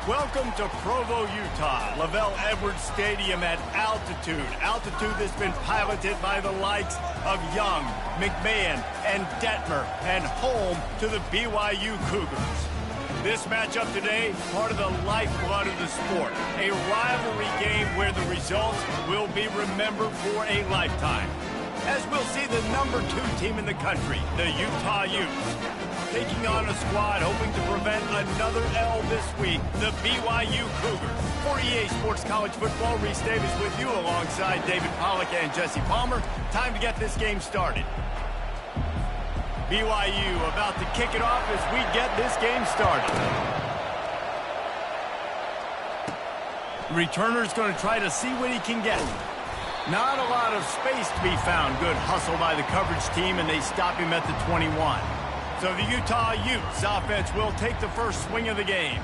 Welcome to Provo, Utah, Lavelle Edwards Stadium at altitude. Altitude that's been piloted by the likes of Young, McMahon, and Detmer, and home to the BYU Cougars. This matchup today, part of the lifeblood of the sport. A rivalry game where the results will be remembered for a lifetime. As we'll see the #2 team in the country, the Utah Utes, taking on a squad hoping to prevent another L this week, the BYU Cougars. For EA Sports College Football, Reese Davis with you alongside David Pollack and Jesse Palmer. Time to get this game started. BYU about to kick it off as we get this game started. Returner's going to try to see what he can get. Not a lot of space to be found. Good hustle by the coverage team, and they stop him at the 21. So the Utah Utes offense will take the first swing of the game.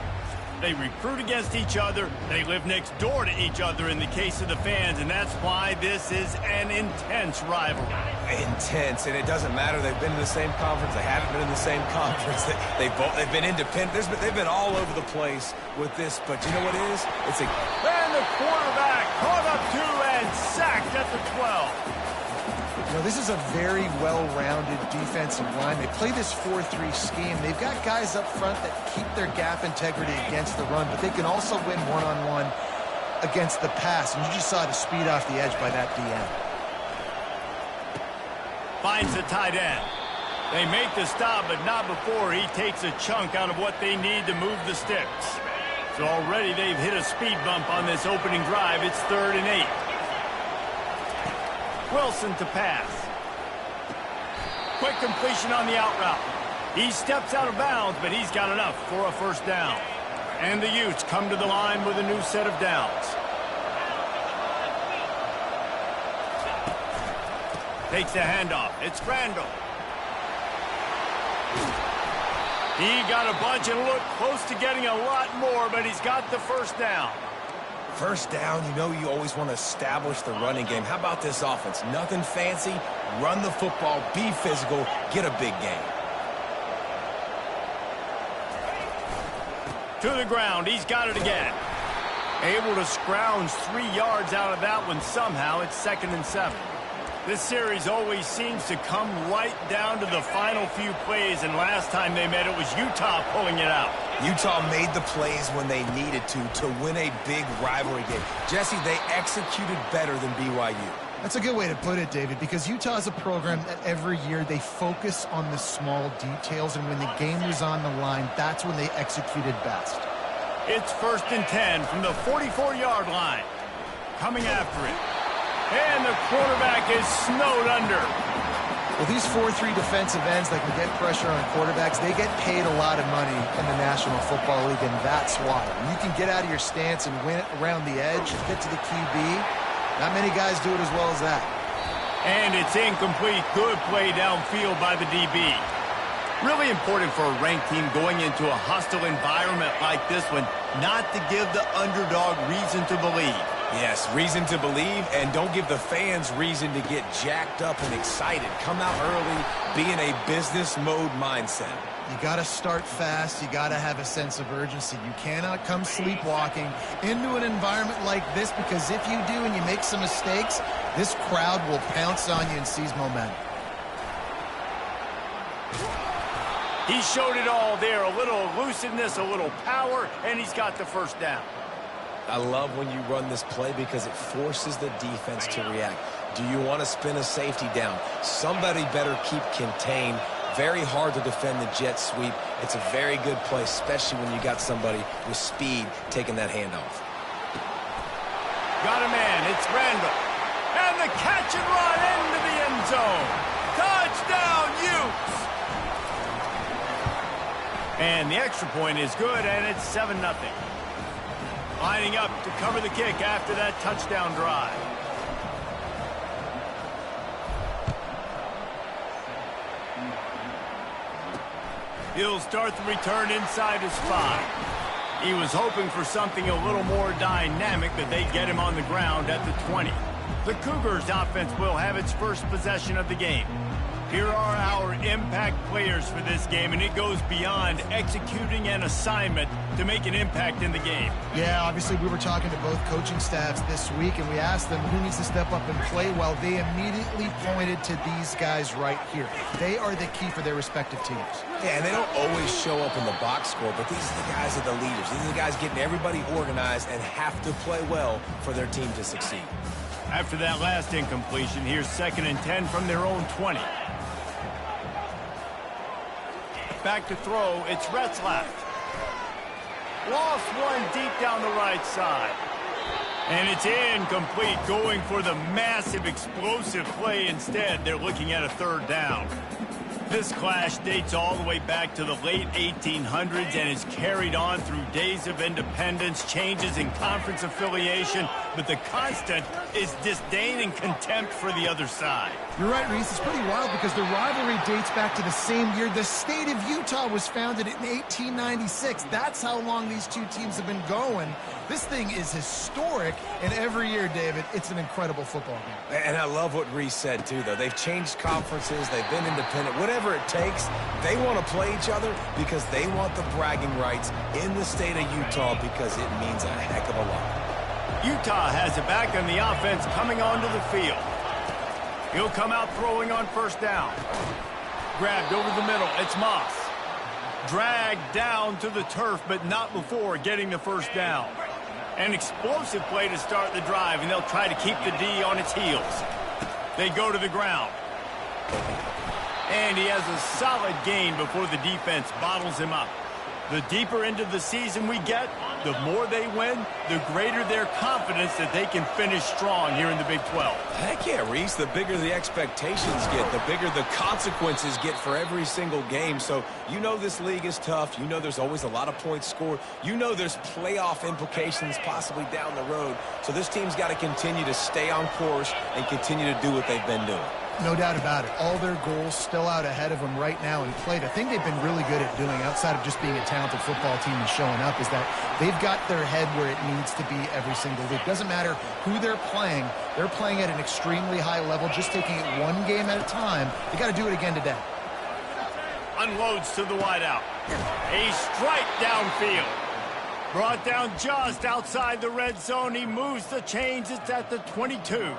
They recruit against each other. They live next door to each other in the case of the fans, and that's why this is an intense rivalry. Intense, and it doesn't matter. They've been in the same conference. They haven't been in the same conference. They've been independent. They've been all over the place with this, but you know what it is? And the quarterback caught up to and sacked at the 12. You know, this is a very well-rounded defensive line. They play this 4-3 scheme. They've got guys up front that keep their gap integrity against the run, but they can also win one-on-one against the pass. And you just saw the speed off the edge by that DN. Finds the tight end. They make the stop, but not before he takes a chunk out of what they need to move the sticks. So already they've hit a speed bump on this opening drive. It's 3rd and 8. Wilson to pass. Quick completion on the out route. He steps out of bounds, but he's got enough for a first down. And the Utes come to the line with a new set of downs. Takes the handoff. It's Randall. He got a bunch and looked close to getting a lot more, but he's got the first down. First down, you know you always want to establish the running game. How about this offense? Nothing fancy. Run the football, be physical, get a big gain. To the ground, he's got it again. Able to scrounge 3 yards out of that one somehow. It's 2nd and 7. This series always seems to come right down to the final few plays, and last time they met, it was Utah pulling it out. Utah made the plays when they needed to win a big rivalry game. Jesse, they executed better than BYU. That's a good way to put it, David, because Utah's a program that every year they focus on the small details, and when the game was on the line, that's when they executed best. It's 1st and 10 from the 44-yard line. Coming after it. And the quarterback is snowed under. Well, these 4-3 defensive ends that can get pressure on quarterbacks, they get paid a lot of money in the National Football League, and that's why. When you can get out of your stance and win it around the edge, get to the QB, not many guys do it as well as that. And it's incomplete. Good play downfield by the DB. Really important for a ranked team going into a hostile environment like this one, not to give the underdog reason to believe. Yes, reason to believe, and don't give the fans reason to get jacked up and excited. Come out early, be in a business mode mindset. You got to start fast. You got to have a sense of urgency. You cannot come sleepwalking into an environment like this, because if you do and you make some mistakes, this crowd will pounce on you and seize momentum. He showed it all there. A little elusiveness, a little power, and he's got the first down. I love when you run this play because it forces the defense to react. Do you want to spin a safety down? Somebody better keep contained. Very hard to defend the jet sweep. It's a very good play, especially when you got somebody with speed taking that handoff. Got a man. It's Randall. And the catch and run into the end zone. Touchdown, Utes! And the extra point is good, and it's 7-0. Lining up to cover the kick after that touchdown drive. He'll start the return inside his 5. He was hoping for something a little more dynamic, but they get him on the ground at the 20. The Cougars offense will have its first possession of the game. Here are our impact players for this game, and it goes beyond executing an assignment to make an impact in the game. Yeah, obviously we were talking to both coaching staffs this week, and we asked them who needs to step up and play well. They immediately pointed to these guys right here. They are the key for their respective teams. Yeah, and they don't always show up in the box score, but these are the guys that are the leaders. These are the guys getting everybody organized and have to play well for their team to succeed. After that last incompletion, here's 2nd and 10 from their own 20. Back to throw, it's Retzlaff. Lost one deep down the right side. And it's incomplete, going for the massive explosive play instead. They're looking at a 3rd down. This clash dates all the way back to the late 1800s and is carried on through days of independence, changes in conference affiliation, but the constant is disdain and contempt for the other side. You're right, Reese. It's pretty wild because the rivalry dates back to the same year the state of Utah was founded in 1896. That's how long these two teams have been going. This thing is historic, and every year, David, it's an incredible football game. And I love what Reese said, too, though. They've changed conferences. They've been independent. Whatever it takes, they want to play each other because they want the bragging rights in the state of Utah because it means a heck of a lot. Utah has it back on the offense coming onto the field. He'll come out throwing on 1st down. Grabbed over the middle. It's Moss. Dragged down to the turf, but not before getting the 1st down. An explosive play to start the drive, and they'll try to keep the D on its heels. They go to the ground. And he has a solid gain before the defense bottles him up. The deeper into the season we get, the more they win, the greater their confidence that they can finish strong here in the Big 12. Heck yeah, Reese. The bigger the expectations get, the bigger the consequences get for every single game. So you know this league is tough. You know there's always a lot of points scored. You know there's playoff implications possibly down the road. So this team's got to continue to stay on course and continue to do what they've been doing. No doubt about it. All their goals still out ahead of them right now in play. The thing they've been really good at doing, outside of just being a talented football team and showing up, is that they've got their head where it needs to be every single week. Doesn't matter who they're playing at an extremely high level, just taking it one game at a time. They got to do it again today. Unloads to the wideout. A strike downfield. Brought down just outside the red zone. He moves the chains. It's at the 22.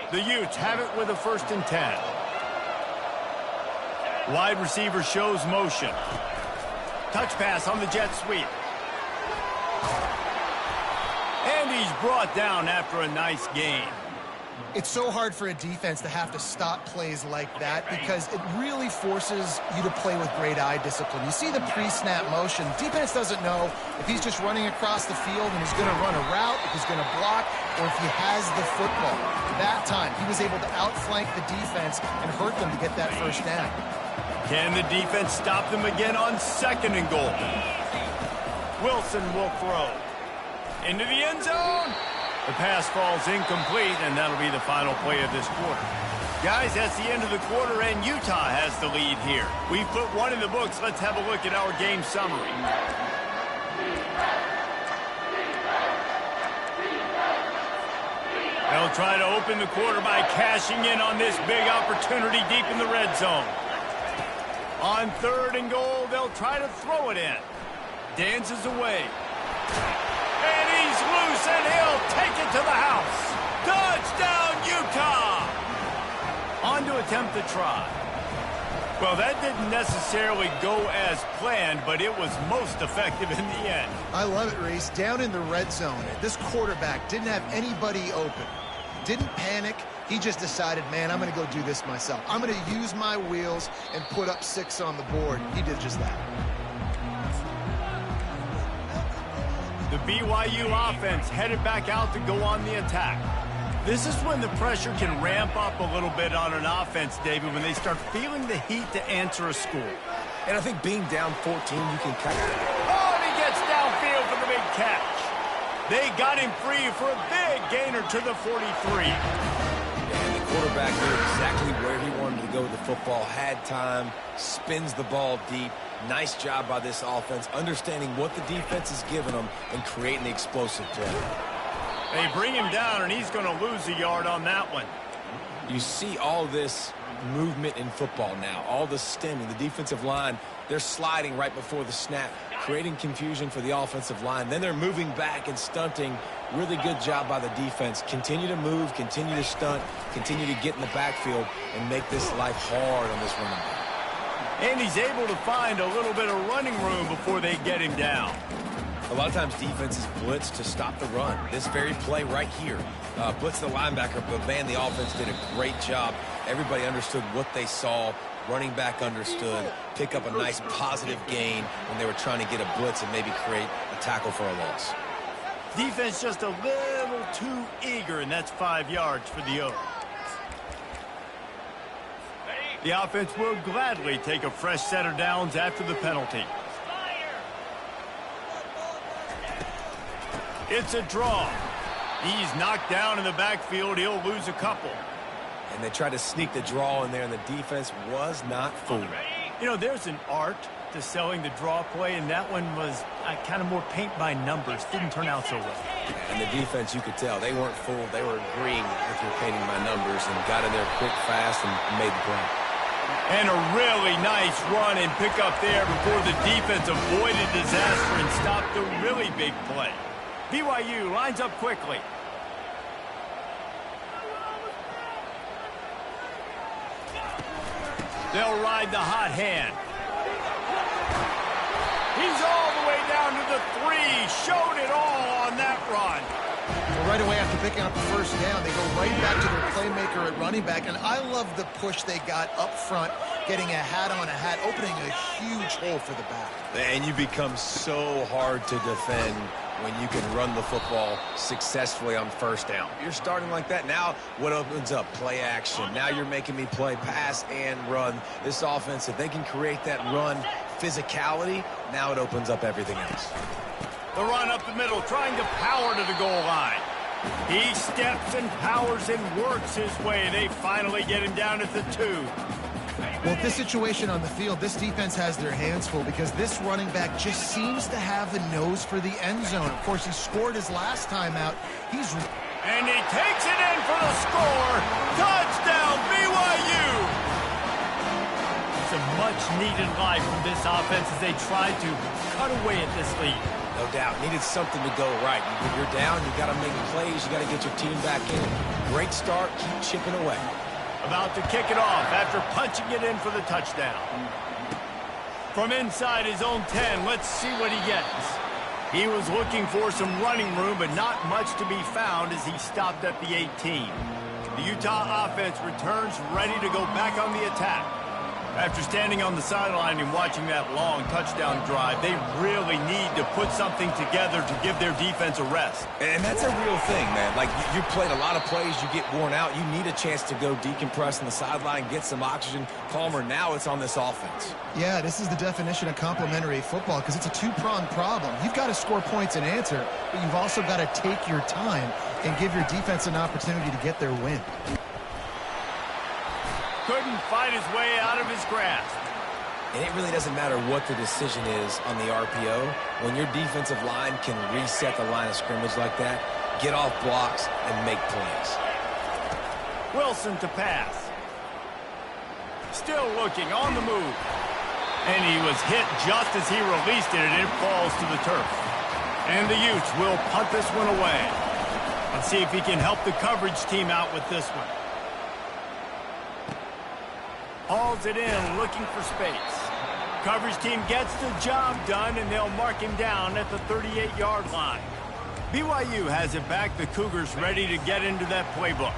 The Utes have it with a 1st and 10. Wide receiver shows motion. Touch pass on the jet sweep. And he's brought down after a nice gain. It's so hard for a defense to have to stop plays like that because it really forces you to play with great eye discipline. You see the pre-snap motion. Defense doesn't know if he's just running across the field and he's going to run a route, if he's going to block, or if he has the football. That time, he was able to outflank the defense and hurt them to get that 1st down. Can the defense stop them again on 2nd and goal? Wilson will throw. Into the end zone. The pass falls incomplete, and that'll be the final play of this quarter. Guys, that's the end of the quarter, and Utah has the lead here. We've put one in the books. Let's have a look at our game summary. They'll try to open the quarter by cashing in on this big opportunity deep in the red zone. On 3rd and goal, they'll try to throw it in. Dances away. And he's loose, and he'll take it to the house. Touchdown, Utah! On to attempt the try. Well, that didn't necessarily go as planned, but it was most effective in the end. I love it, Reese. Down in the red zone, this quarterback didn't have anybody open. Didn't panic. He just decided, man, I'm going to go do this myself. I'm going to use my wheels and put up 6 on the board. He did just that. The BYU offense headed back out to go on the attack. This is when the pressure can ramp up a little bit on an offense, David, when they start feeling the heat to answer a score. And I think being down 14, you can kind of... Oh, and he gets downfield for the big catch. They got him free for a big gainer to the 43. And the quarterback knew exactly where he wanted to go with the football, had time, spins the ball deep. Nice job by this offense, understanding what the defense is giving them and creating the explosive play. They bring him down, and he's going to lose a yard on that one. You see all this movement in football now. All the stemming, the defensive line, they're sliding right before the snap, creating confusion for the offensive line. Then they're moving back and stunting. Really good job by the defense. Continue to move, continue to stunt, continue to get in the backfield and make this life hard on this running back. And he's able to find a little bit of running room before they get him down. A lot of times defenses blitz to stop the run. This very play right here, blitz the linebacker, but man, the offense did a great job. Everybody understood what they saw. Running back understood. Pick up a nice positive gain when they were trying to get a blitz and maybe create a tackle for a loss. Defense just a little too eager, and that's 5 yards for the O. The offense will gladly take a fresh set of downs after the penalty. It's a draw. He's knocked down in the backfield. He'll lose a couple. And they tried to sneak the draw in there, and the defense was not fooled. You know, there's an art to selling the draw play, and that one was kind of more paint by numbers. Didn't turn out so well. And the defense, you could tell, they weren't fooled. They were agreeing with your painting by numbers and got in there quick, fast, and made the play. And a really nice run and pick up there before the defense avoided disaster and stopped the really big play. BYU lines up quickly. They'll ride the hot hand. He's all the way down to the 3. Showed it all on that run. So right away after picking up the first down, they go right back to their playmaker at running back. And I love the push they got up front, getting a hat on a hat, opening a huge hole for the back. And you become so hard to defend when you can run the football successfully on first down. You're starting like that. Now what opens up? Play action. Now you're making me play pass and run. This offense, if they can create that run physicality, now it opens up everything else. The run up the middle, trying to power to the goal line. He steps and powers and works his way. They finally get him down at the 2. Well, this situation on the field, this defense has their hands full because this running back just seems to have the nose for the end zone. Of course, he scored his last time out. And he takes it in for the score. Touchdown, BYU! It's a much-needed life from this offense as they try to cut away at this lead. No doubt. Needed something to go right. When you're down, you got to make plays. You got to get your team back in. Great start. Keep chipping away. About to kick it off after punching it in for the touchdown. From inside his own 10, let's see what he gets. He was looking for some running room, but not much to be found as he stopped at the 18. The Utah offense returns ready to go back on the attack. After standing on the sideline and watching that long touchdown drive, they really need to put something together to give their defense a rest. And that's a real thing, man. Like, you played a lot of plays, you get worn out. You need a chance to go decompress on the sideline, get some oxygen, calmer. Now it's on this offense. Yeah, this is the definition of complementary football because it's a two-pronged problem. You've got to score points and answer, but you've also got to take your time and give your defense an opportunity to get their win. Couldn't fight his way out of his grasp. And it really doesn't matter what the decision is on the RPO. When your defensive line can reset the line of scrimmage like that, get off blocks and make plays. Wilson to pass. Still looking on the move. And he was hit just as he released it, and it falls to the turf. And the Utes will punt this one away. Let's see if he can help the coverage team out with this one. Hauls it in, looking for space. Coverage team gets the job done, and they'll mark him down at the 38-yard line. BYU has it back. The Cougars ready to get into that playbook.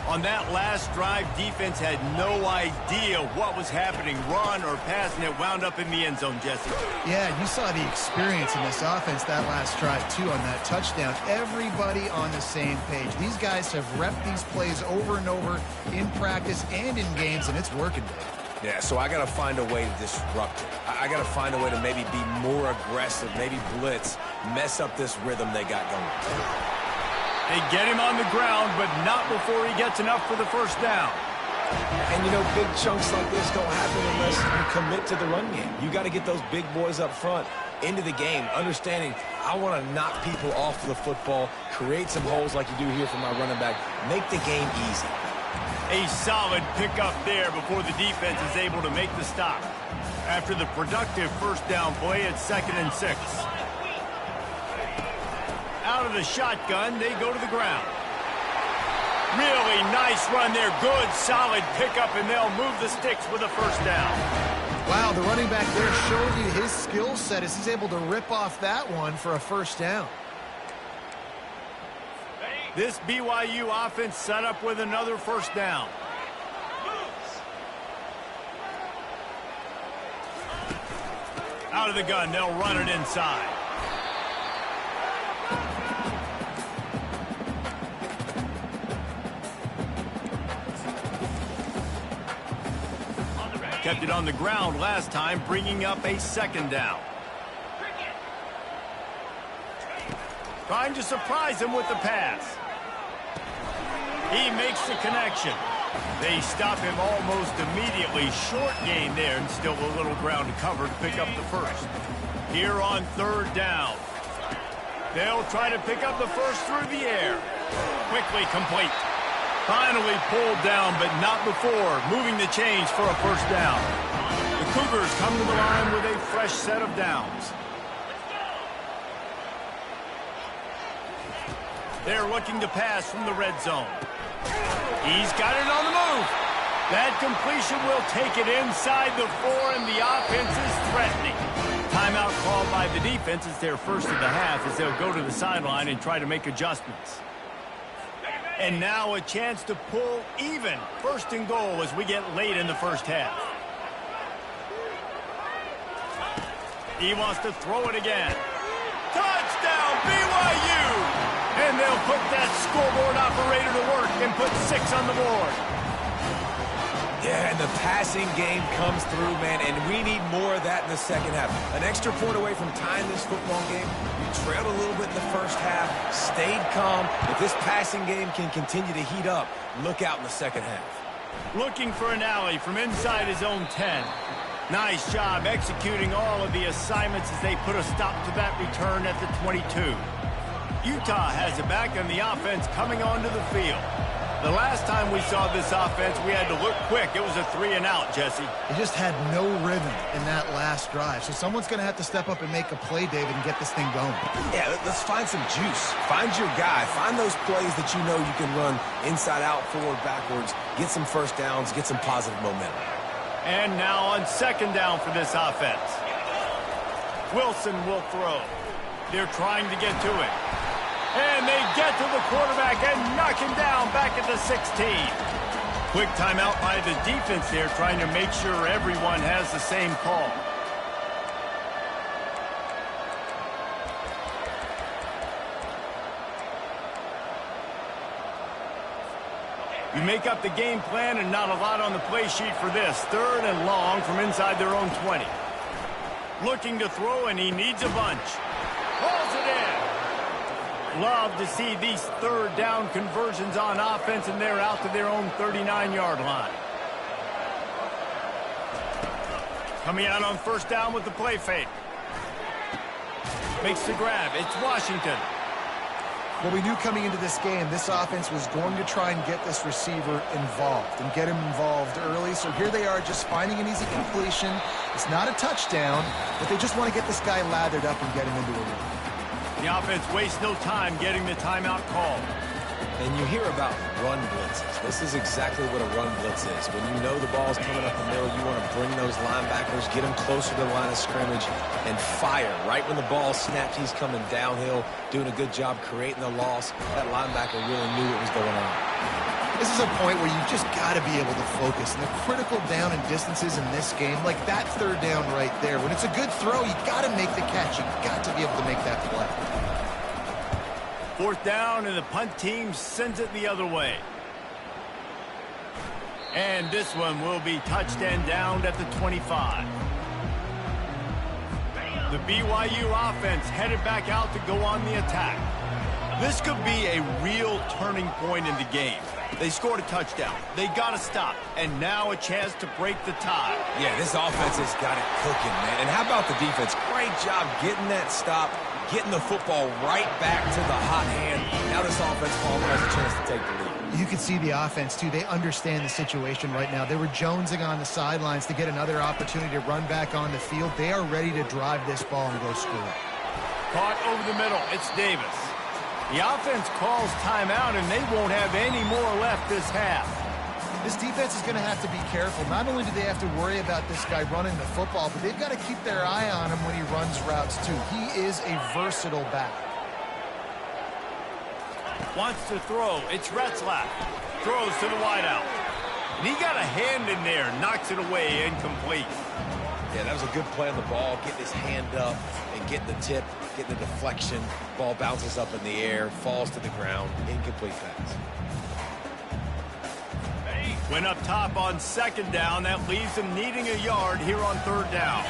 On that last drive, defense had no idea what was happening, run or pass, and it wound up in the end zone, Jesse. Yeah, you saw the experience in this offense that last drive, too, on that touchdown. Everybody on the same page. These guys have repped these plays over and over in practice and in games, and it's working, Dave. Yeah, so I got to find a way to disrupt it. I got to find a way to maybe be more aggressive, maybe blitz, mess up this rhythm they got going. They get him on the ground, but not before he gets enough for the first down. And, you know, big chunks like this don't happen unless you commit to the run game. You got to get those big boys up front into the game, understanding I want to knock people off the football, create some holes like you do here for my running back, make the game easy. A solid pickup there before the defense is able to make the stop. After the productive first down play, it's 2nd and 6. Out of the shotgun, they go to the ground. Really nice run there. Good, solid pickup, and they'll move the sticks with a first down. Wow, the running back there showing you his skill set as he's able to rip off that one for a first down. This BYU offense set up with another first down. Out of the gun, they'll run it inside. Kept it on the ground last time, bringing up a 2nd down. Trying to surprise him with the pass. He makes the connection. They stop him almost immediately. Short gain there, and still a little ground to cover to pick up the first. Here on 3rd down. They'll try to pick up the first through the air. Quickly complete. Finally pulled down, but not before. Moving the chains for a first down. The Cougars come to the line with a fresh set of downs. They're looking to pass from the red zone. He's got it on the move. That completion will take it inside the 4, and the offense is threatening. Timeout called by the defense. It's their first of the half as they'll go to the sideline and try to make adjustments. And now a chance to pull even. 1st and goal as we get late in the first half. He wants to throw it again. Touchdown, BYU! And they'll put that scoreboard operator to work and put 6 on the board. Yeah, and the passing game comes through, man, and we need more of that in the second half. An extra point away from tying this football game. You trailed a little bit in the first half, stayed calm. If this passing game can continue to heat up, look out in the second half. Looking for an alley from inside his own 10. Nice job executing all of the assignments as they put a stop to that return at the 22. Utah has it back, and the offense coming onto the field. The last time we saw this offense, we had to look quick. It was a 3-and-out, Jesse. They just had no rhythm in that last drive. So someone's going to have to step up and make a play, David, and get this thing going. Yeah, let's find some juice. Find your guy. Find those plays that you know you can run inside out, forward, backwards. Get some first downs. Get some positive momentum. And now on 2nd down for this offense. Wilson will throw. They're trying to get to it. And they get to the quarterback and knock him down back at the 16. Quick timeout by the defense there, trying to make sure everyone has the same call. You make up the game plan and not a lot on the play sheet for this. 3rd and long from inside their own 20. Looking to throw, and he needs a bunch. Hauls it in. Love to see these 3rd down conversions on offense, and they're out to their own 39-yard line. Coming out on 1st down with the play fake. Makes the grab. It's Washington. Well, we knew coming into this game, this offense was going to try and get this receiver involved and get him involved early. So here they are just finding an easy completion. It's not a touchdown, but they just want to get this guy lathered up and get him into a rhythm. The offense wastes no time getting the timeout call. And you hear about run blitzes. This is exactly what a run blitz is. When you know the ball's coming up the middle, you want to bring those linebackers, get them closer to the line of scrimmage, and fire. Right when the ball snapped, he's coming downhill, doing a good job creating the loss. That linebacker really knew what was going on. This is a point where you just got to be able to focus. And the critical down and distances in this game, like that 3rd down right there, when it's a good throw, you got to make the catch. You got to be able to make that play. 4th down, and the punt team sends it the other way. And this one will be touched and downed at the 25. The BYU offense headed back out to go on the attack. This could be a real turning point in the game. They scored a touchdown. They got to stop. And now a chance to break the tie. Yeah, this offense has got it cooking, man. And how about the defense? Great job getting that stop, getting the football right back to the hot hand. Now this offense has a chance to take the lead. You can see the offense, too. They understand the situation right now. They were jonesing on the sidelines to get another opportunity to run back on the field. They are ready to drive this ball and go score. Caught over the middle. It's Davis. The offense calls timeout, and they won't have any more left this half. This defense is going to have to be careful. Not only do they have to worry about this guy running the football, but they've got to keep their eye on him when he runs routes, too. He is a versatile back. Wants to throw. It's Retzlaff. Throws to the wideout. And he got a hand in there. Knocks it away. Incomplete. Yeah, that was a good play on the ball. Getting his hand up and getting the tip, getting the deflection. Ball bounces up in the air, falls to the ground. Incomplete pass. Went up top on second down. That leaves them needing a yard here on third down.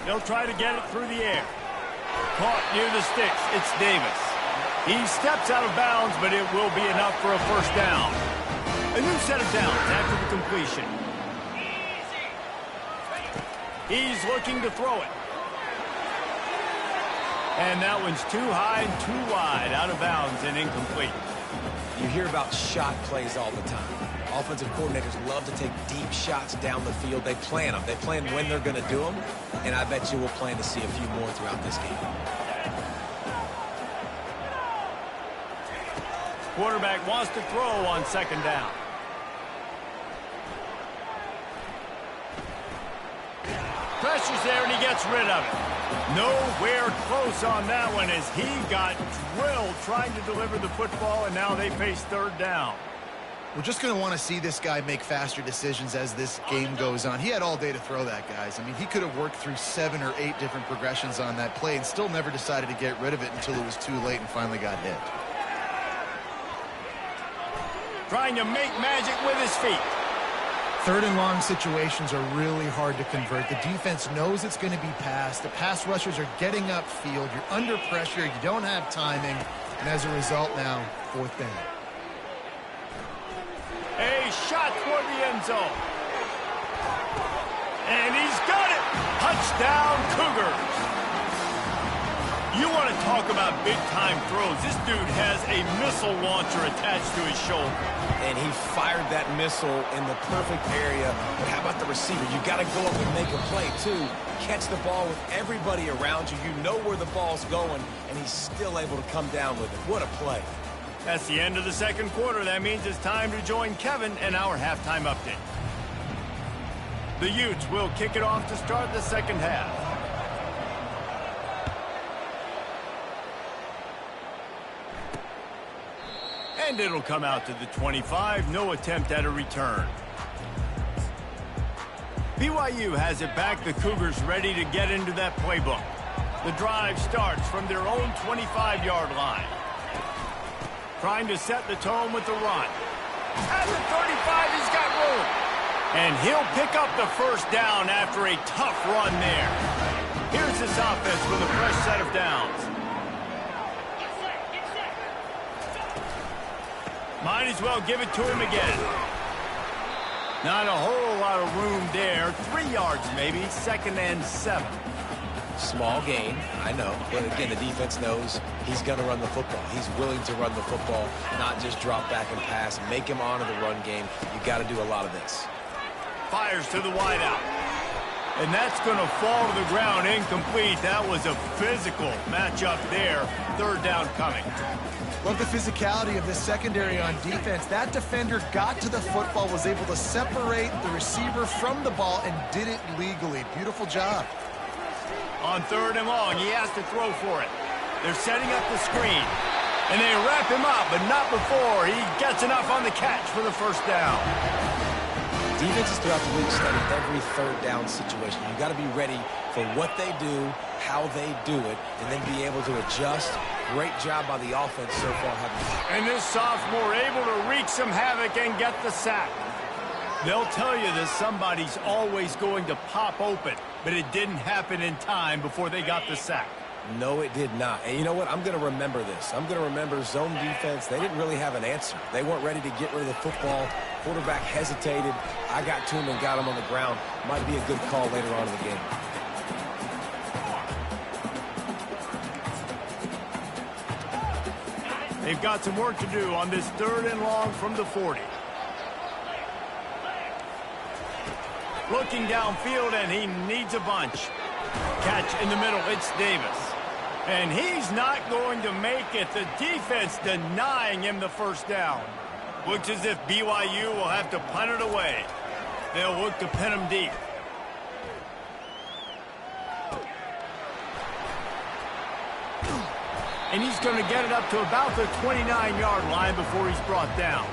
They'll try to get it through the air. Caught near the sticks. It's Davis. He steps out of bounds, but it will be enough for a first down. A new set of downs after the completion. He's looking to throw it. And that one's too high and too wide, out of bounds and incomplete. You hear about shot plays all the time. Offensive coordinators love to take deep shots down the field. They plan them. They plan when they're going to do them, and I bet you we'll plan to see a few more throughout this game. Quarterback wants to throw on second down. Pressure's there, and he gets rid of it. Nowhere close on that one as he got drilled trying to deliver the football, and now they face third down. We're just going to want to see this guy make faster decisions as this game goes on. He had all day to throw that, guys. I mean, he could have worked through 7 or 8 different progressions on that play and still never decided to get rid of it until it was too late and finally got hit. Trying to make magic with his feet. Third and long situations are really hard to convert. The defense knows it's going to be passed. The pass rushers are getting upfield. You're under pressure. You don't have timing. And as a result now, fourth down. A shot toward the end zone. And he's got it. Touchdown, Cougars. You want to talk about big-time throws. This dude has a missile launcher attached to his shoulder. And he fired that missile in the perfect area. But how about the receiver? You got to go up and make a play, too. Catch the ball with everybody around you. You know where the ball's going, and he's still able to come down with it. What a play. That's the end of the second quarter. That means it's time to join Kevin and our halftime update. The Utes will kick it off to start the second half. And it'll come out to the 25. No attempt at a return. BYU has it back. The Cougars ready to get into that playbook. The drive starts from their own 25-yard line. Trying to set the tone with the run. At the 35, he's got room. And he'll pick up the first down after a tough run there. Here's this offense with a fresh set of downs. Might as well give it to him again. Not a whole lot of room there. 3 yards maybe, 2nd and 7. Small gain, I know. But again, the defense knows he's going to run the football. He's willing to run the football, not just drop back and pass. Make him honor the run game. You got to do a lot of this. Fires to the wideout. And that's going to fall to the ground incomplete. That was a physical matchup there. Third down coming. Love the physicality of this secondary on defense. That defender got to the football, was able to separate the receiver from the ball, and did it legally. Beautiful job. On third and long, he has to throw for it. They're setting up the screen. And they wrap him up, but not before he gets enough on the catch for the first down. Defenses throughout the league study every third down situation. You got to be ready for what they do, how they do it, and then be able to adjust. Great job by the offense so far. And this sophomore able to wreak some havoc and get the sack. They'll tell you that somebody's always going to pop open, but it didn't happen in time before they got the sack. No, it did not. And you know what? I'm going to remember this. I'm going to remember zone defense. They didn't really have an answer. They weren't ready to get rid of the football. Quarterback hesitated. I got to him and got him on the ground. Might be a good call later on in the game. They've got some work to do on this 3rd and long from the 40. Looking downfield, and he needs a bunch. Catch in the middle, it's Davis. And he's not going to make it. The defense denying him the first down. Looks as if BYU will have to punt it away. They'll look to pin him deep. And he's going to get it up to about the 29-yard line before he's brought down.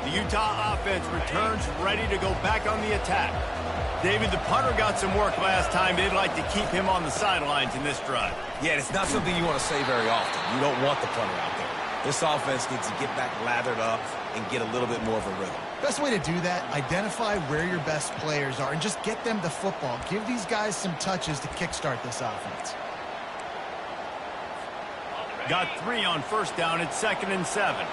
The Utah offense returns ready to go back on the attack. David, the punter got some work last time. They'd like to keep him on the sidelines in this drive. Yeah, it's not something you want to say very often. You don't want the punter out there. This offense needs to get back lathered up and get a little bit more of a rhythm. Best way to do that, identify where your best players are and just get them the football. Give these guys some touches to kickstart this offense. Got 3 on first down. It's 2nd and 7.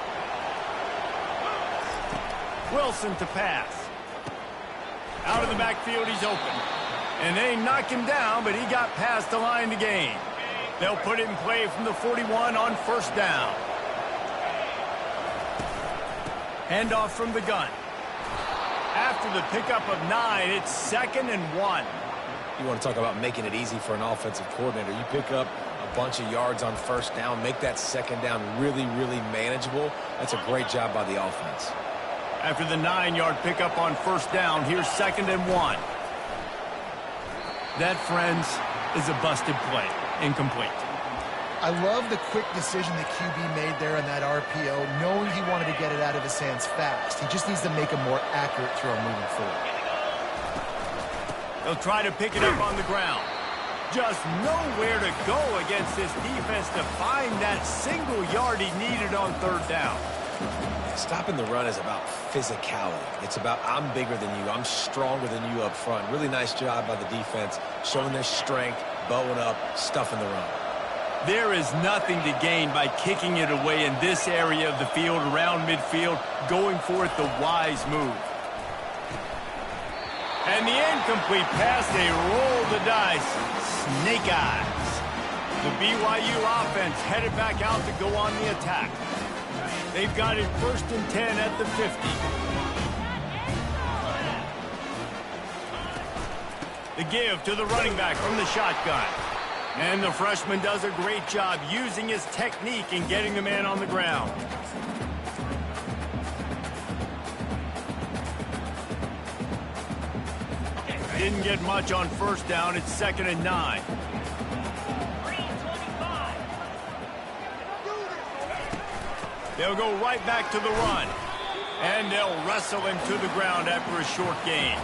Wilson to pass. Out of the backfield, he's open. And they knock him down, but he got past the line to gain. They'll put it in play from the 41 on first down. Handoff from the gun. After the pickup of 9, it's 2nd and 1. You want to talk about making it easy for an offensive coordinator. You pick up a bunch of yards on first down, make that second down really, really manageable. That's a great job by the offense. After the 9-yard pickup on first down, here's 2nd and 1. That, friends, is a busted play. Incomplete. I love the quick decision the QB made there on that RPO, knowing he wanted to get it out of his hands fast. He just needs to make a more accurate throw moving forward. They'll try to pick it up on the ground. Just nowhere to go against this defense to find that single yard he needed on 3rd down. Stopping the run is about physicality. It's about I'm bigger than you. I'm stronger than you up front. Really nice job by the defense, showing their strength, bowing up, stuffing the run. There is nothing to gain by kicking it away in this area of the field, around midfield, going for it the wise move. And the incomplete pass, they roll the dice. Snake eyes. The BYU offense headed back out to go on the attack. They've got it 1st and 10 at the 50. The give to the running back from the shotgun. And the freshman does a great job using his technique and getting the man on the ground. Didn't get much on first down. It's 2nd and 9. They'll go right back to the run. And they'll wrestle him to the ground after a short gain.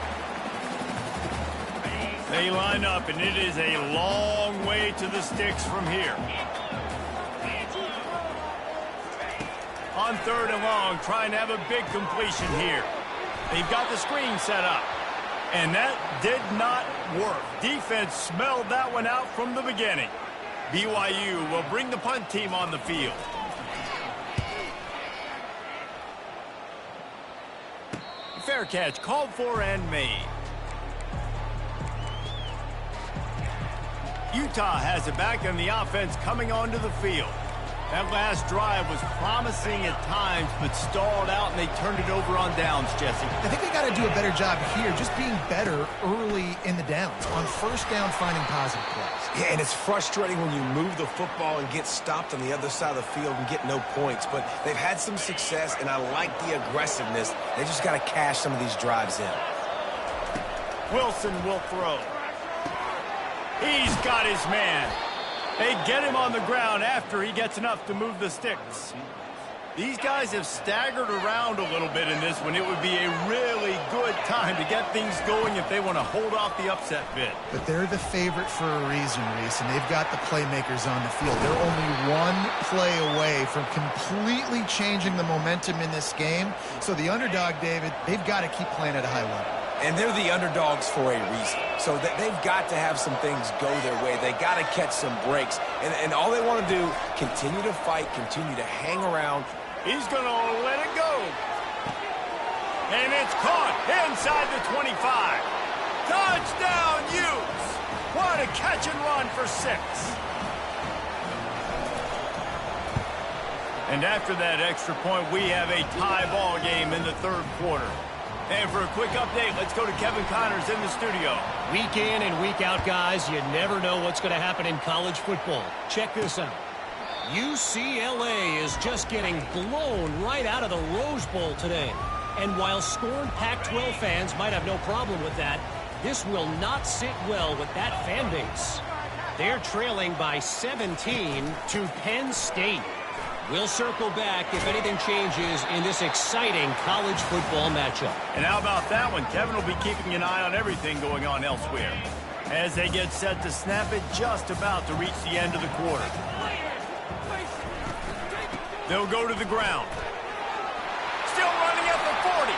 They line up, and it is a long way to the sticks from here. On 3rd and long, trying to have a big completion here. They've got the screen set up. And that did not work. Defense smelled that one out from the beginning. BYU will bring the punt team on the field. Fair catch called for and made. Utah has it back, and the offense coming onto the field. That last drive was promising at times, but stalled out, and they turned it over on downs, Jesse. I think they got to do a better job here, just being better early in the downs. On first down, finding positive plays. Yeah, and it's frustrating when you move the football and get stopped on the other side of the field and get no points. But they've had some success, and I like the aggressiveness. They just got to cash some of these drives in. Wilson will throw. He's got his man. They get him on the ground after he gets enough to move the sticks. These guys have staggered around a little bit in this one. It would be a really good time to get things going if they want to hold off the upset bid. But they're the favorite for a reason, Reese, and they've got the playmakers on the field. They're only one play away from completely changing the momentum in this game. So the underdog, David, they've got to keep playing at a high level. And they're the underdogs for a reason. So they've got to have some things go their way. They got to catch some breaks. And all they want to do, continue to fight, continue to hang around. He's going to let it go. And it's caught inside the 25. Touchdown, Utes. What a catch and run for 6. And after that extra point, we have a tie ball game in the third quarter. And for a quick update, let's go to Kevin Connors in the studio. Week in and week out, guys, you never know what's going to happen in college football. Check this out. UCLA is just getting blown right out of the Rose Bowl today. And while scorned Pac-12 fans might have no problem with that, this will not sit well with that fan base. They're trailing by 17 to Penn State. We'll circle back if anything changes in this exciting college football matchup. And how about that one? Kevin will be keeping an eye on everything going on elsewhere as they get set to snap it, just about to reach the end of the quarter. They'll go to the ground. Still running at the 40.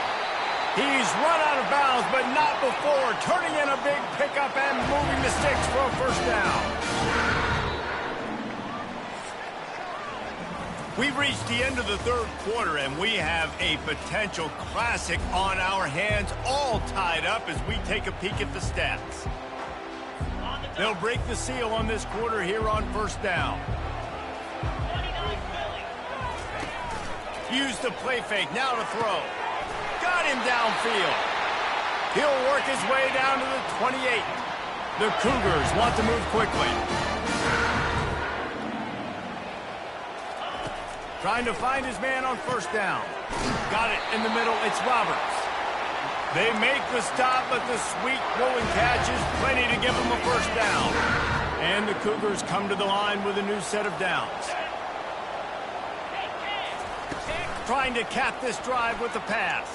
He's run out of bounds, but not before turning in a big pickup and moving the sticks for a first down. We've reached the end of the third quarter, and we have a potential classic on our hands, all tied up as we take a peek at the stats. They'll break the seal on this quarter here on first down. Use the play fake, now to throw. Got him downfield. He'll work his way down to the 28. The Cougars want to move quickly. Trying to find his man on first down. Got it in the middle. It's Roberts. They make the stop, but the sweet rolling catch is plenty to give them a first down. And the Cougars come to the line with a new set of downs. Trying to cap this drive with the pass.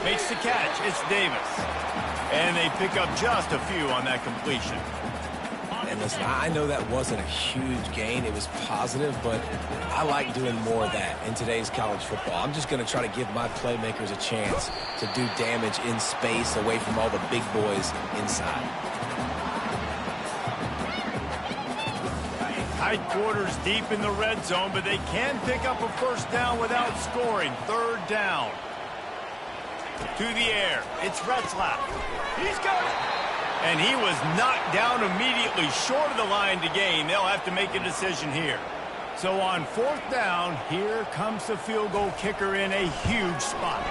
Makes the catch. It's Davis. And they pick up just a few on that completion. And listen, I know that wasn't a huge gain. It was positive, but I like doing more of that in today's college football. I'm just going to try to give my playmakers a chance to do damage in space away from all the big boys inside. Tight quarters deep in the red zone, but they can pick up a first down without scoring. Third down. To the air. It's Retzlaff. He's got it. And he was knocked down immediately short of the line to gain. They'll have to make a decision here. So on fourth down, here comes the field goal kicker in a huge spot.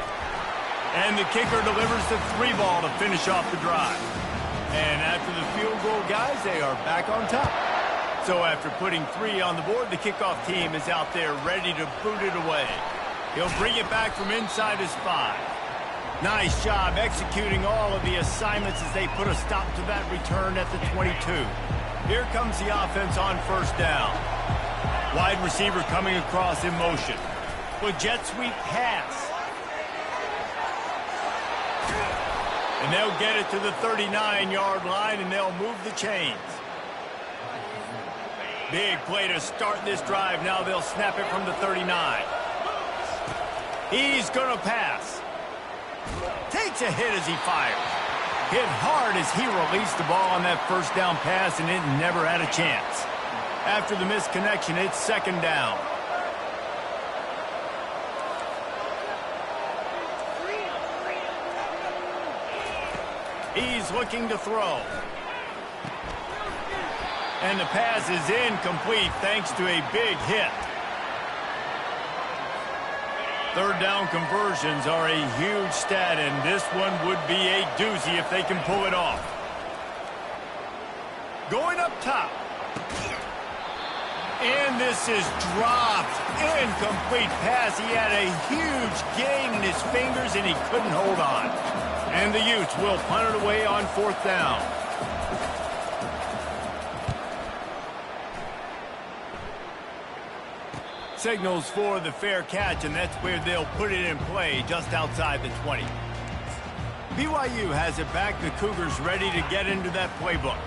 And the kicker delivers the 3-ball to finish off the drive. And after the field goal, guys, they are back on top. So after putting 3 on the board, the kickoff team is out there ready to boot it away. He'll bring it back from inside his 5. Nice job executing all of the assignments as they put a stop to that return at the 22. Here comes the offense on first down. Wide receiver coming across in motion. With jet sweep pass. And they'll get it to the 39-yard line, and they'll move the chains. Big play to start this drive. Now they'll snap it from the 39. He's going to pass. Takes a hit as he fires. Hit hard as he released the ball on that first down pass, and it never had a chance. After the missed connection, it's second down. He's looking to throw. And the pass is incomplete thanks to a big hit. Third down conversions are a huge stat, and this one would be a doozy if they can pull it off. Going up top. And this is dropped. Incomplete pass. He had a huge gain in his fingers, and he couldn't hold on. And the Utes will punt it away on fourth down. Signals for the fair catch, and that's where they'll put it in play just outside the 20. BYU has it back. The Cougars ready to get into that playbook.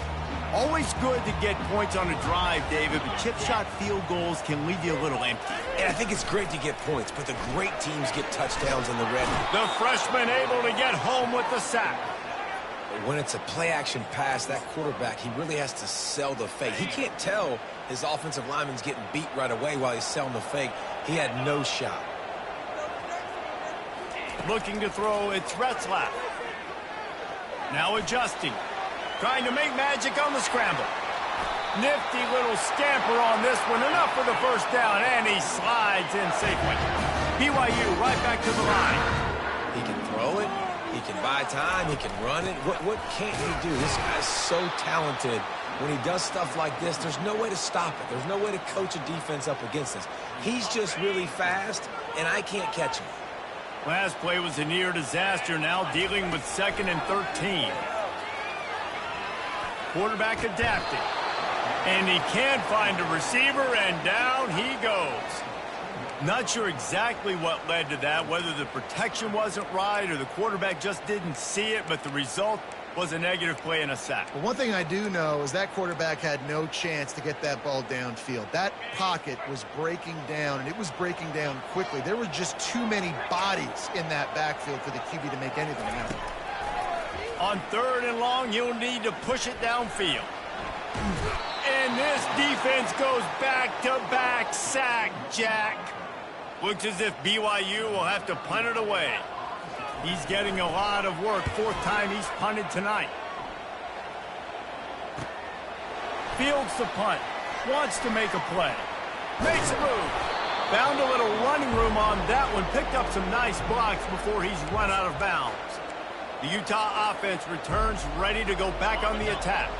Always good to get points on a drive, David, but chip shot field goals can leave you a little empty. And I think it's great to get points, but the great teams get touchdowns in the red. The freshman able to get home with the sack. When it's a play-action pass, that quarterback, he really has to sell the fake. He can't tell his offensive lineman's getting beat right away while he's selling the fake. He had no shot. Looking to throw, it's Retzlaff. Now adjusting. Trying to make magic on the scramble. Nifty little scamper on this one. Enough for the first down, and he slides in safely. BYU right back to the line. He can throw it. He can buy time. He can run it. What can't he do? This guy's so talented. When he does stuff like this, there's no way to stop it. There's no way to coach a defense up against this. He's just really fast, and I can't catch him. Last play was a near disaster. Now dealing with 2nd and 13. Quarterback adapting. And he can't find a receiver, and down he goes. Not sure exactly what led to that, whether the protection wasn't right or the quarterback just didn't see it, but the result was a negative play and a sack. But one thing I do know is that quarterback had no chance to get that ball downfield. That pocket was breaking down, and it was breaking down quickly. There were just too many bodies in that backfield for the QB to make anything happen. On 3rd and long, you'll need to push it downfield. And this defense goes back-to-back sack, Jack. Looks as if BYU will have to punt it away. He's getting a lot of work. 4th time he's punted tonight. Fields the punt. Wants to make a play. Makes a move. Found a little running room on that one. Picked up some nice blocks before he's run out of bounds. The Utah offense returns ready to go back on the attack.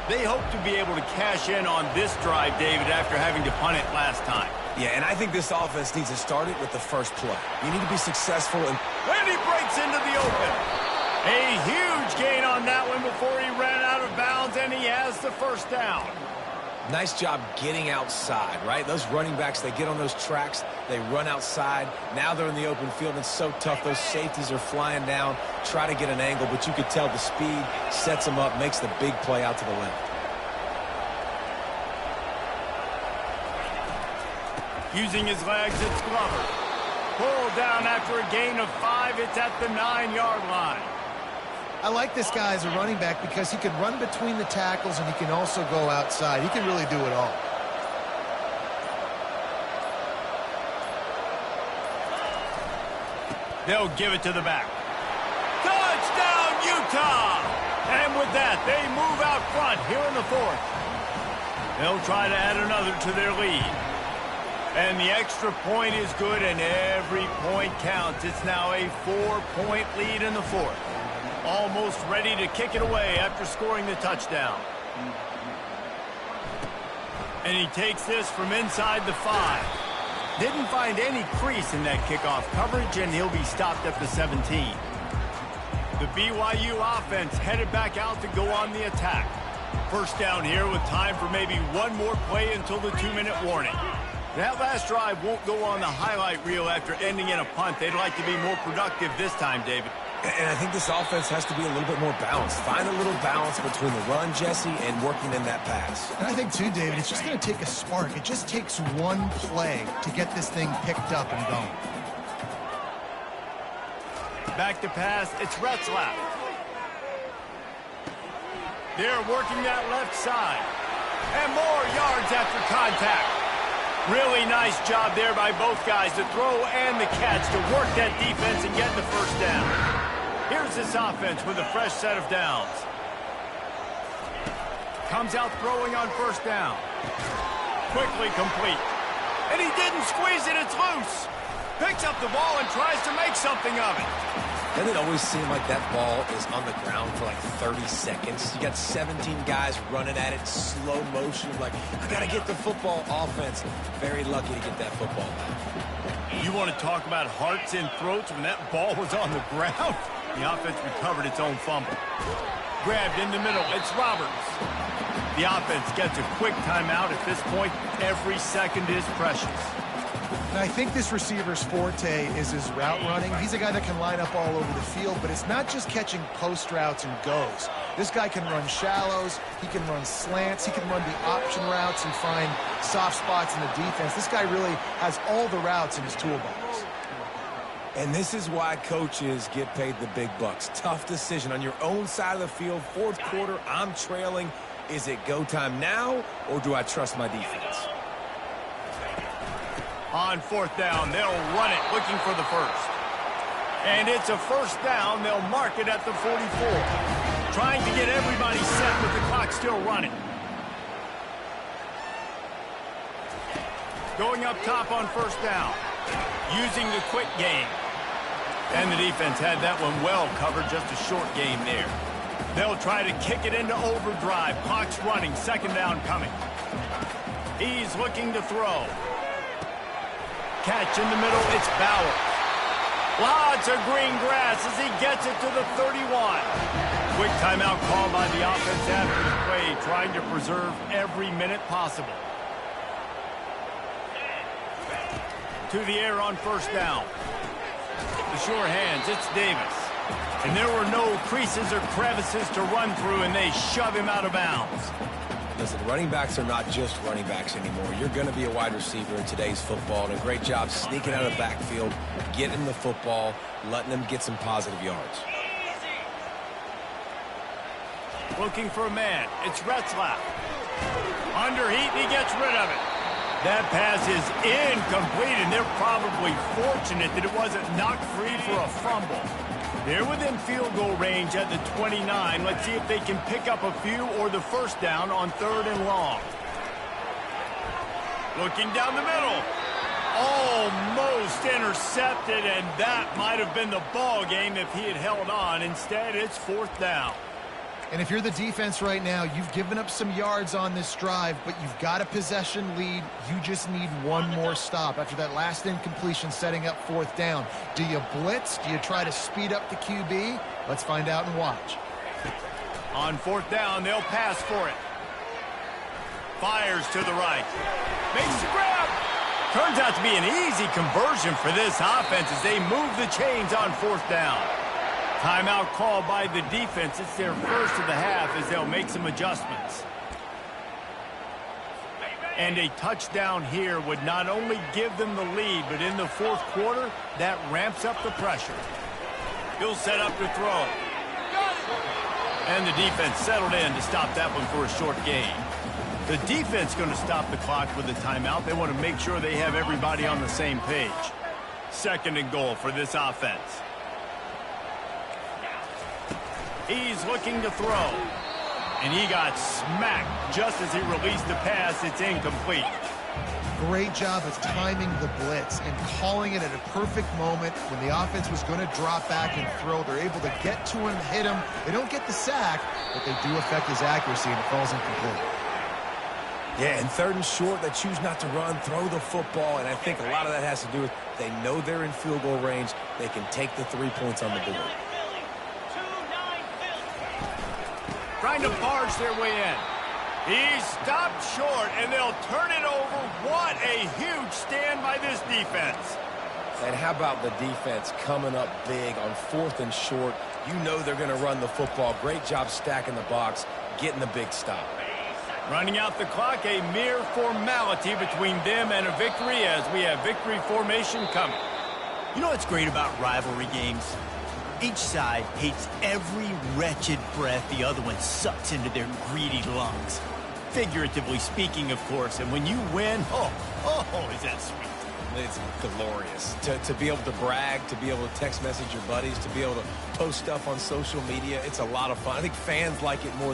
They hope to be able to cash in on this drive, David, after having to punt it last time. Yeah, and I think this offense needs to start it with the first play. You need to be successful. And he breaks into the open. A huge gain on that one before he ran out of bounds, and he has the first down. Nice job getting outside, right? Those running backs, they get on those tracks, they run outside. Now they're in the open field. It's so tough. Those safeties are flying down, try to get an angle, but you could tell the speed sets them up, makes the big play out to the left. Using his legs, it's Glover. Pulled down after a gain of 5. It's at the 9-yard line. I like this guy as a running back because he can run between the tackles and he can also go outside. He can really do it all. They'll give it to the back. Touchdown, Utah! And with that, they move out front here in the 4th. They'll try to add another to their lead. And the extra point is good, and every point counts. It's now a 4-point lead in the 4th. Almost ready to kick it away after scoring the touchdown. And he takes this from inside the 5. Didn't find any crease in that kickoff coverage, and he'll be stopped at the 17. The BYU offense headed back out to go on the attack. First down here with time for maybe one more play until the 2-minute warning. That last drive won't go on the highlight reel after ending in a punt. They'd like to be more productive this time, David. And I think this offense has to be a little bit more balanced. Find a little balance between the run, Jesse, and working in that pass. And I think, too, David, it's just going to take a spark. It just takes one play to get this thing picked up and going. Back to pass, it's Retzlaff. They're working that left side. And more yards after contact. Really nice job there by both guys, the throw and the catch, to work that defense and get the first down. Here's this offense with a fresh set of downs. Comes out throwing on first down. Quickly complete. And he didn't squeeze it, it's loose. Picks up the ball and tries to make something of it. Doesn't it always seem like that ball is on the ground for like 30 seconds? You got 17 guys running at it, slow motion, like, I got to get the football. Offense, very lucky to get that football back. You want to talk about hearts and throats when that ball was on the ground? The offense recovered its own fumble. Grabbed in the middle, it's Roberts. The offense gets a quick timeout. At this point, every second is precious. And I think this receiver's forte is his route running. He's a guy that can line up all over the field, but it's not just catching post routes and goes. This guy can run shallows, he can run slants, he can run the option routes and find soft spots in the defense. This guy really has all the routes in his toolbox. And this is why coaches get paid the big bucks. Tough decision on your own side of the field. Fourth quarter, I'm trailing. Is it go time now, or do I trust my defense? On fourth down, they'll run it, looking for the first. And it's a first down. They'll mark it at the 44. Trying to get everybody set with the clock still running. Going up top on first down. Using the quick game. And the defense had that one well covered, just a short game there. They'll try to kick it into overdrive. Clock's running, second down coming. He's looking to throw. Catch in the middle, it's Bauer. Lots of green grass as he gets it to the 31. Quick timeout call by the offense after the play, trying to preserve every minute possible. To the air on first down. The sure hands, it's Davis. And there were no creases or crevices to run through, and they shove him out of bounds. Listen, running backs are not just running backs anymore. You're going to be a wide receiver in today's football, and a great job sneaking out of the backfield, getting the football, letting them get some positive yards. Looking for a man. It's Retzlaff. Under heat, and he gets rid of it. That pass is incomplete, and they're probably fortunate that it wasn't knocked free for a fumble. They're within field goal range at the 29. Let's see if they can pick up a few or the first down on third and long. Looking down the middle. Almost intercepted, and that might have been the ball game if he had held on. Instead, it's fourth down. And if you're the defense right now, you've given up some yards on this drive, but you've got a possession lead. You just need one more stop after that last incompletion setting up fourth down. Do you blitz? Do you try to speed up the QB? Let's find out and watch. On fourth down, they'll pass for it. Fires to the right. Makes the grab. Turns out to be an easy conversion for this offense as they move the chains on fourth down. Timeout call by the defense. It's their first of the half as they'll make some adjustments. And a touchdown here would not only give them the lead, but in the fourth quarter, that ramps up the pressure. He'll set up to throw. And the defense settled in to stop that one for a short gain. The defense going to stop the clock with a timeout. They want to make sure they have everybody on the same page. Second and goal for this offense. He's looking to throw. And he got smacked just as he released the pass. It's incomplete. Great job of timing the blitz and calling it at a perfect moment when the offense was going to drop back and throw. They're able to get to him, hit him. They don't get the sack, but they do affect his accuracy, and it falls incomplete. Yeah, and third and short, they choose not to run, throw the football, and I think a lot of that has to do with they know they're in field goal range. They can take the 3 points on the board. Trying to barge their way in. He's stopped short, and they'll turn it over. What a huge stand by this defense. And how about the defense coming up big on fourth and short? You know they're going to run the football. Great job stacking the box, getting the big stop. Running out the clock, a mere formality between them and a victory as we have victory formation coming. You know what's great about rivalry games? Each side hates every wretched breath the other one sucks into their greedy lungs. Figuratively speaking, of course, and when you win, oh, is that sweet. It's glorious. To be able to brag, to be able to text message your buddies, to be able to post stuff on social media, it's a lot of fun. I think fans like it more